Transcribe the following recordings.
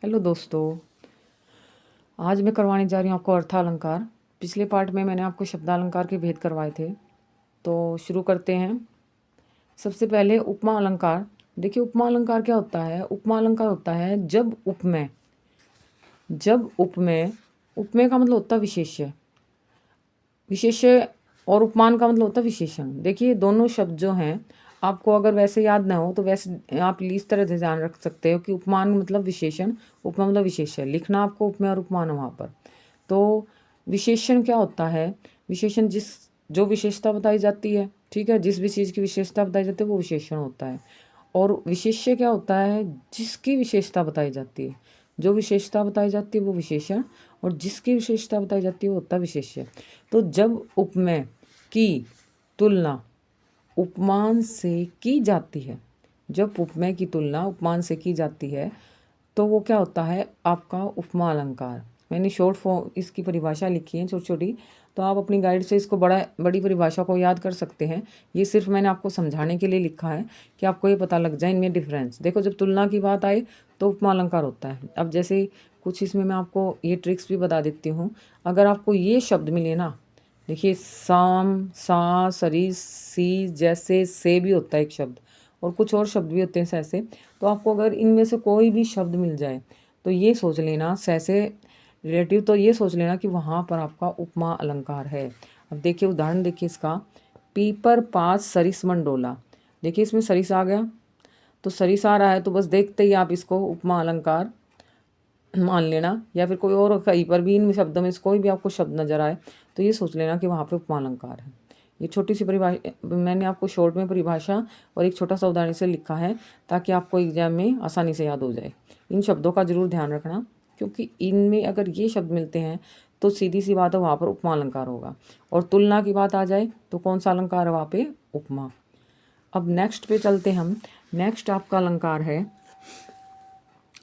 Hello दोस्तों, आज मैं करवाने जा रही हूँ आपको अर्थालंकार। पिछले पार्ट में मैंने आपको शब्दालंकार के भेद करवाए थे, तो शुरू करते हैं। सबसे पहले उपमा अलंकार। देखिए, उपमा अलंकार क्या होता है? उपमा अलंकार होता है उपमेय का मतलब होता है विशेष्य। विशेष्य और उपमान का मतलब होता है विशेषण। देखिए, दोनों शब्द जो हैं, आपको अगर वैसे याद ना हो तो वैसे आप इस तरह से ध्यान रख सकते हो कि उपमान मतलब विशेषण, उपमा मतलब विशेष्य। लिखना आपको उपमेय और उपमान वहाँ पर। तो विशेषण क्या होता है? विशेषण जो विशेषता बताई जाती है, ठीक है, जिस भी चीज़ की विशेषता बताई जाती है वो विशेषण होता है। और विशेष्य क्या होता है? जिसकी विशेषता बताई जाती है। जो विशेषता बताई जाती है वो विशेषण, और जिसकी विशेषता बताई जाती है वो होता है विशेष्य। तो जब उपमेय की तुलना उपमान से की जाती है, जब उपमेय की तुलना उपमान से की जाती है तो वो क्या होता है? आपका उपमा अलंकार। मैंने शॉर्ट फॉर्म इसकी परिभाषा लिखी है छोटी छोटी, तो आप अपनी गाइड से इसको बड़ी परिभाषा को याद कर सकते हैं। ये सिर्फ मैंने आपको समझाने के लिए लिखा है कि आपको ये पता लग जाए इनमें डिफरेंस। देखो, जब तुलना की बात आए तो उपमा अलंकार होता है। अब जैसे कुछ इसमें मैं आपको ये ट्रिक्स भी बता देती हूँ। अगर आपको ये शब्द मिले ना, देखिए, साम, सा, सरी, सी, जैसे, से भी होता है एक शब्द, और कुछ और शब्द भी होते हैं ऐसे। तो आपको अगर इनमें से कोई भी शब्द मिल जाए तो ये सोच लेना, से रिलेटिव, तो ये सोच लेना कि वहाँ पर आपका उपमा अलंकार है। अब देखिए, उदाहरण देखिए इसका। पीपर पास सरिस मंडोला। देखिए, इसमें सरिस आ गया, तो सरिस आ रहा है तो बस देखते ही आप इसको उपमा अलंकार मान लेना। या फिर कोई और कहीं पर भी इन शब्दों में से कोई भी आपको शब्द नजर आए तो ये सोच लेना कि वहाँ पे उपमा अलंकार है। ये छोटी सी परिभाषा मैंने आपको शॉर्ट में परिभाषा और एक छोटा सा उदाहरण से लिखा है, ताकि आपको एग्जाम में आसानी से याद हो जाए। इन शब्दों का जरूर ध्यान रखना, क्योंकि इनमें अगर ये शब्द मिलते हैं तो सीधी सी बात है, वहाँ पर उपमा अलंकार होगा। और तुलना की बात आ जाए तो कौन सा अलंकार है वहाँ पे? उपमा। अब नेक्स्ट पे चलते हम। नेक्स्ट आपका अलंकार है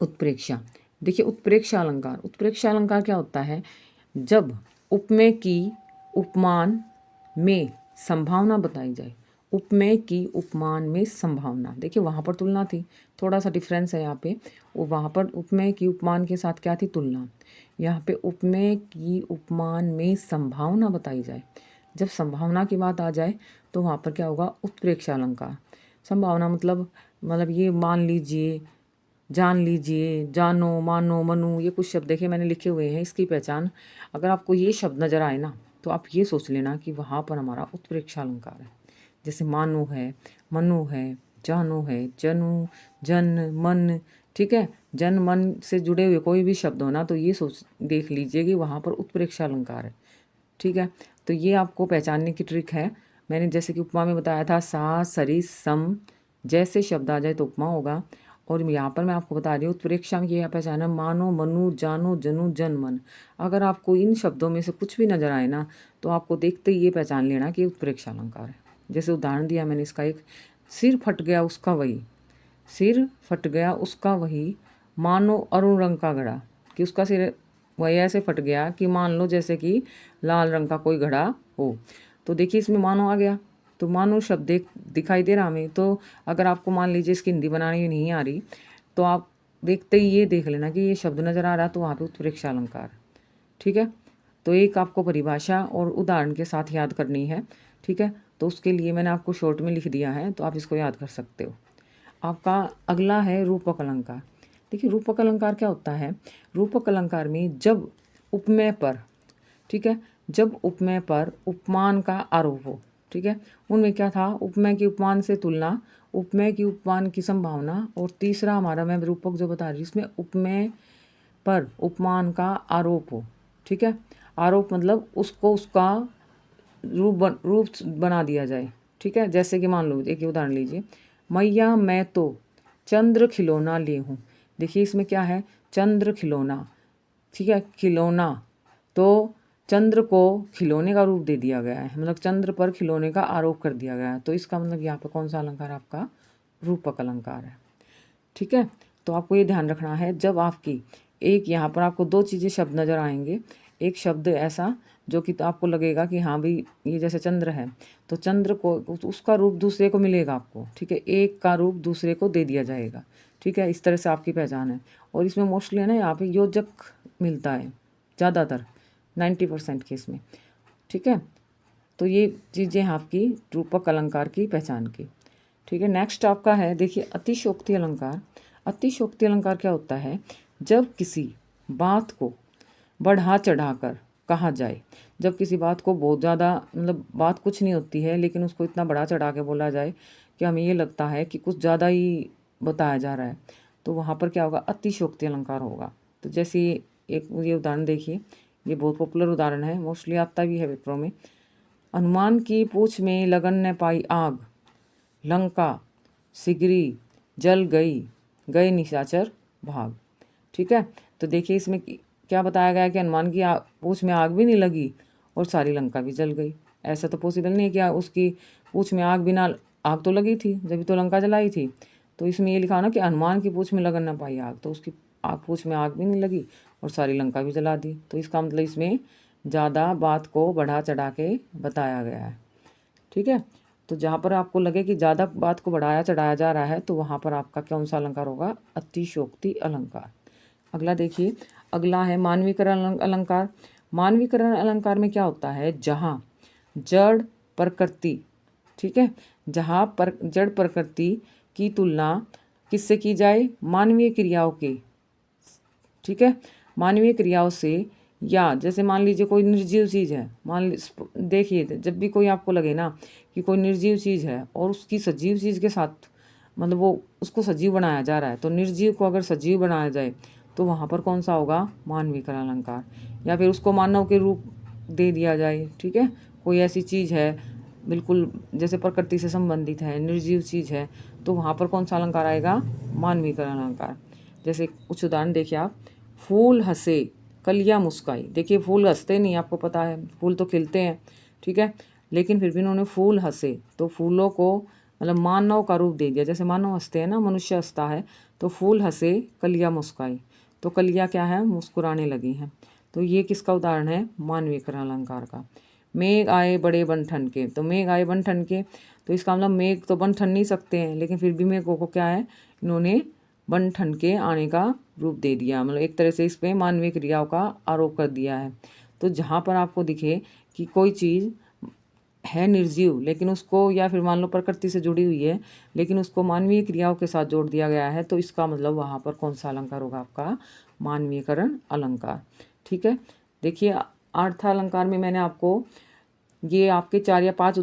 उत्प्रेक्षा। देखिए, उत्प्रेक्षा अलंकार। उत्प्रेक्षा अलंकार क्या होता है? जब उपमेय की उपमान में संभावना बताई जाए। उपमेय की उपमान में संभावना। देखिए, वहाँ पर तुलना थी, थोड़ा सा डिफरेंस है यहाँ पे। वो वहाँ पर उपमेय की उपमान के साथ क्या थी? तुलना। यहाँ पे उपमेय की उपमान में संभावना बताई जाए। जब संभावना की बात आ जाए तो वहाँ पर क्या होगा? उत्प्रेक्षा अलंकार। संभावना मतलब ये मान लीजिए, जान लीजिए, जानो, मानो, मनु, ये कुछ शब्द देखिए मैंने लिखे हुए हैं। इसकी पहचान, अगर आपको ये शब्द नज़र आए ना तो आप ये सोच लेना कि वहाँ पर हमारा उत्प्रेक्षा अलंकार है। जैसे मानो है, मनु है, जानो है, जनु, जन, मन, ठीक है, जन मन से जुड़े हुए कोई भी शब्द हो ना तो ये सोच देख लीजिए कि वहाँ पर उत्प्रेक्षा अलंकार है। ठीक है, तो ये आपको पहचानने की ट्रिक है। मैंने जैसे कि उपमा में बताया था, सा, सरी, सम, जैसे शब्द आ जाए तो उपमा होगा। और यहाँ पर मैं आपको बता रही हूँ उत्प्रेक्षा में ये पहचाना, मानो, मनु, जानो, जनु, जन, मन। अगर आपको इन शब्दों में से कुछ भी नजर आए ना तो आपको देखते ही ये पहचान लेना कि उत्प्रेक्षा अलंकार है। जैसे उदाहरण दिया मैंने इसका एक, सिर फट गया उसका वही, सिर फट गया उसका वही, मानो अरुण रंग का घड़ा। कि उसका सिर वही ऐसे फट गया कि मान लो जैसे कि लाल रंग का कोई घड़ा हो। तो देखिए, इसमें मानो आ गया, तो मानो शब्द दिखाई दे रहा हमें। तो अगर आपको मान लीजिए इसकी हिंदी बनानी नहीं आ रही तो आप देखते ही ये देख लेना कि ये शब्द नज़र आ रहा, तो वहाँ पे उत्प्रेक्षा अलंकार। ठीक है, तो एक आपको परिभाषा और उदाहरण के साथ याद करनी है। ठीक है, तो उसके लिए मैंने आपको शॉर्ट में लिख दिया है, तो आप इसको याद कर सकते हो। आपका अगला है रूपक अलंकार। देखिए, रूपक अलंकार क्या होता है? रूपक अलंकार में जब उपमेय पर, ठीक है, जब उपमेय पर उपमान का आरोप हो, ठीक है, उनमें क्या था? उपमेय की उपमान से तुलना, उपमेय की उपमान की संभावना, और तीसरा हमारा मैं रूपक जो बता रही हूँ इसमें उपमेय पर उपमान का आरोप हो। ठीक है, आरोप मतलब उसको उसका रूप बना दिया जाए। ठीक है, जैसे कि मान लो एक उदाहरण लीजिए, मैया मैं तो चंद्र खिलौना ले हूँ। देखिए, इसमें क्या है? चंद्र खिलौना, ठीक है, खिलौना। तो चंद्र को खिलौने का रूप दे दिया गया है, मतलब चंद्र पर खिलौने का आरोप कर दिया गया है। तो इसका मतलब यहाँ पे कौन सा अलंकार आपका? रूपक अलंकार है। ठीक है, तो आपको ये ध्यान रखना है, जब आपकी एक यहाँ पर आपको दो चीज़ें शब्द नज़र आएंगे। एक शब्द ऐसा जो कि तो आपको लगेगा कि हाँ भाई ये जैसे चंद्र है, तो चंद्र को उसका रूप दूसरे को मिलेगा आपको, ठीक है, एक का रूप दूसरे को दे दिया जाएगा, ठीक है, इस तरह से आपकी पहचान है। और इसमें मोस्टली है ना यहाँ पे योजक मिलता है ज़्यादातर 90% केस में, ठीक है। तो ये चीज़ें हैं आपकी रूपक अलंकार की पहचान की, ठीक है। नेक्स्ट आपका है, देखिए अतिशयोक्ति अलंकार। अतिशयोक्ति अलंकार क्या होता है, जब किसी बात को बढ़ा चढ़ाकर कहा जाए, जब किसी बात को बहुत ज़्यादा मतलब बात कुछ नहीं होती है लेकिन उसको इतना बढ़ा चढ़ा के बोला जाए कि हमें ये लगता है कि कुछ ज़्यादा ही बताया जा रहा है, तो वहाँ पर क्या होगा, अतिशयोक्ति अलंकार होगा। तो जैसे एक ये उदाहरण देखिए, ये बहुत पॉपुलर उदाहरण है, मोस्टली आता भी है पेपरों में। हनुमान की पूंछ में लगन न पाई आग, लंका सिगरी जल गई, गए निशाचर भाग, ठीक है। तो देखिए इसमें क्या बताया गया है कि हनुमान की पूंछ में आग भी नहीं लगी और सारी लंका भी जल गई। ऐसा तो पॉसिबल नहीं है कि उसकी पूंछ में आग बिना, आग तो लगी थी जब तो लंका जलाई थी। तो इसमें ये लिखा ना कि हनुमान की पूंछ में लगन ना पाई आग, तो उसकी पूंछ में आग भी नहीं लगी और सारी लंका भी जला दी। तो इसका मतलब इसमें ज़्यादा बात को बढ़ा चढ़ा के बताया गया है, ठीक है। तो जहाँ पर आपको लगे कि ज़्यादा बात को बढ़ाया चढ़ाया जा रहा है तो वहाँ पर आपका कौन सा अलंकार होगा, अतिशयोक्ति अलंकार। अगला देखिए, अगला है मानवीकरण अलंकार। मानवीकरण अलंकार में क्या होता है, जहाँ जड़ प्रकृति, ठीक है, जहाँ पर जड़ प्रकृति की तुलना किससे की जाए, मानवीय क्रियाओं के, ठीक है, मानवीय क्रियाओं से। या जैसे मान लीजिए कोई निर्जीव चीज़ है, देखिए जब भी कोई आपको लगे ना कि कोई निर्जीव चीज़ है और उसकी सजीव चीज़ के साथ मतलब वो उसको सजीव बनाया जा रहा है, तो निर्जीव को अगर सजीव बनाया जाए तो वहाँ पर कौन सा होगा, मानवीकरण अलंकार। या फिर उसको मानव के रूप दे दिया जाए, ठीक है, कोई ऐसी चीज़ है बिल्कुल जैसे प्रकृति से संबंधित है, निर्जीव चीज़ है, तो वहाँ पर कौन सा अलंकार आएगा, मानवीकरण अलंकार। जैसे कुछ उदाहरण देखिए आप, फूल हंसे कलियां मुस्काई। देखिए फूल हंसते नहीं, आपको पता है फूल तो खिलते हैं, ठीक है, लेकिन फिर भी उन्होंने फूल हंसे तो फूलों को मतलब मानव का रूप दे दिया। जैसे मानव हंसते हैं ना, मनुष्य हंसता है, तो फूल हंसे कलियां मुस्काई, तो कलियां क्या है, मुस्कुराने लगी हैं। तो ये किसका उदाहरण है, मानवीकरण अलंकार का। मेघ आए बड़े बन ठन के, तो मेघ आए बन ठन के, तो इसका मतलब मेघ तो बन ठन नहीं सकते हैं, लेकिन फिर भी मेघों को क्या है, इन्होंने बन ठन के आने का रूप दे दिया, मतलब एक तरह से इस पर मानवीय क्रियाओं का आरोप कर दिया है। तो जहाँ पर आपको दिखे कि कोई चीज़ है निर्जीव लेकिन उसको, या फिर मान लो प्रकृति से जुड़ी हुई है लेकिन उसको मानवीय क्रियाओं के साथ जोड़ दिया गया है, तो इसका मतलब वहाँ पर कौन सा अलंकार होगा, आपका मानवीयकरण अलंकार, ठीक है। देखिए अर्थ अलंकार में मैंने आपको ये आपके 4 या 5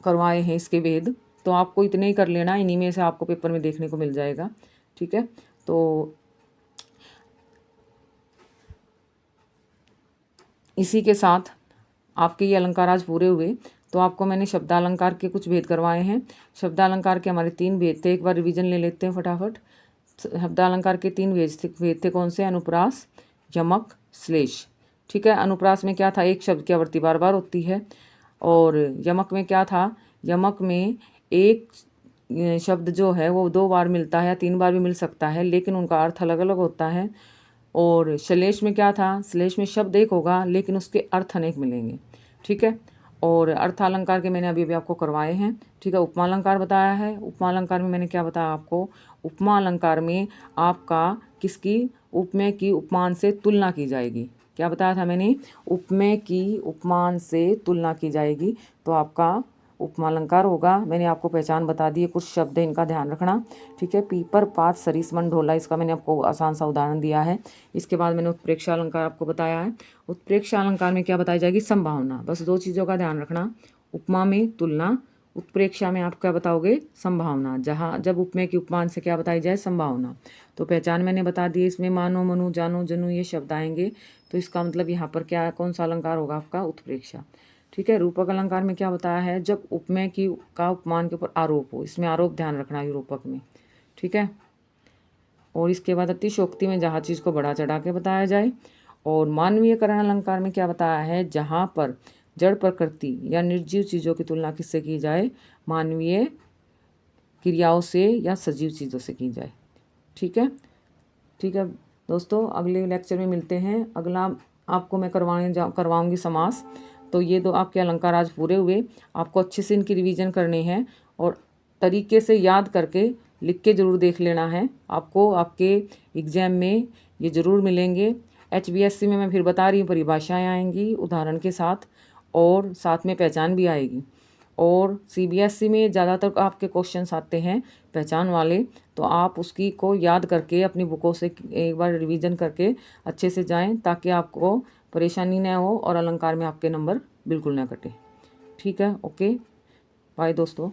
करवाए हैं इसके भेद, तो आपको इतने ही कर लेना, इन्हीं में से आपको पेपर में देखने को मिल जाएगा, ठीक है। तो इसी के साथ आपके ये अलंकार आज पूरे हुए। तो आपको मैंने शब्दालंकार के कुछ भेद करवाए हैं। शब्दालंकार के हमारे 3 भेद थे, एक बार रिवीजन ले लेते हैं फटाफट। शब्दालंकार के 3 भेद थे कौन से, अनुप्रास, यमक, श्लेष, ठीक है। अनुप्रास में क्या था, एक शब्द की आवृत्ति बार बार होती है। और यमक में क्या था, यमक में एक शब्द जो है वो 2 बार मिलता है या 3 बार भी मिल सकता है, लेकिन उनका अर्थ अलग अलग होता है। और श्लेष में क्या था, श्लेष में शब्द एक होगा लेकिन उसके अर्थ अनेक मिलेंगे, ठीक है। और अर्थालंकार के मैंने अभी अभी आपको करवाए हैं, ठीक है। उपमा अलंकार बताया है, उपमा अलंकार में मैंने क्या बताया आपको, उपमा अलंकार में आपका किसकी, उपमेय की उपमान से तुलना की जाएगी। क्या बताया था मैंने, उपमेय की उपमान से तुलना की जाएगी, तो आपका उपमा अलंकार होगा। मैंने आपको पहचान बता दी है, कुछ शब्द है इनका ध्यान रखना, ठीक है। पीपर पात सरिस मन ढोला, इसका मैंने आपको आसान सा उदाहरण दिया है। इसके बाद मैंने उत्प्रेक्षा अलंकार आपको बताया है। उत्प्रेक्षा अलंकार में क्या बताई जाएगी, संभावना। बस 2 चीज़ों का ध्यान रखना, उपमा में तुलना, उत्प्रेक्षा में आप क्या बताओगे, संभावना। जहाँ जब उपमेय की उपमान से क्या बताई जाए, संभावना। तो पहचान मैंने बता दी, इसमें मानो मनु जानो जनु ये शब्द आएंगे, तो इसका मतलब यहाँ पर क्या, कौन सा अलंकार होगा, आपका उत्प्रेक्षा, ठीक है। रूपक अलंकार में क्या बताया है, जब उपमेय की का उपमान के ऊपर आरोप हो, इसमें आरोप ध्यान रखना है रूपक में, ठीक है। और इसके बाद अतिशयोक्ति में जहाँ चीज़ को बढ़ा चढ़ा के बताया जाए। और मानवीयकरण अलंकार में क्या बताया है, जहाँ पर जड़ प्रकृति या निर्जीव चीज़ों की तुलना किससे की जाए, मानवीय क्रियाओं से या सजीव चीज़ों से की जाए, ठीक है। ठीक है दोस्तों, अगले लेक्चर में मिलते हैं। अगला आपको मैं करवाऊंगी समास। तो ये दो आपके अलंकार आज पूरे हुए। आपको अच्छे से इनकी रिवीजन करनी है और तरीके से याद करके लिख के ज़रूर देख लेना है। आपको आपके एग्ज़ाम में ये ज़रूर मिलेंगे। HBSC में मैं फिर बता रही हूँ, परिभाषाएँ आएंगी उदाहरण के साथ और साथ में पहचान भी आएगी। और CBSE में ज़्यादातर आपके क्वेश्चंस आते हैं पहचान वाले, तो आप उसकी को याद करके अपनी बुकों से एक बार रिवीजन करके अच्छे से जाएं ताकि आपको परेशानी ना हो और अलंकार में आपके नंबर बिल्कुल ना कटे। ठीक है, ओके, बाय दोस्तों।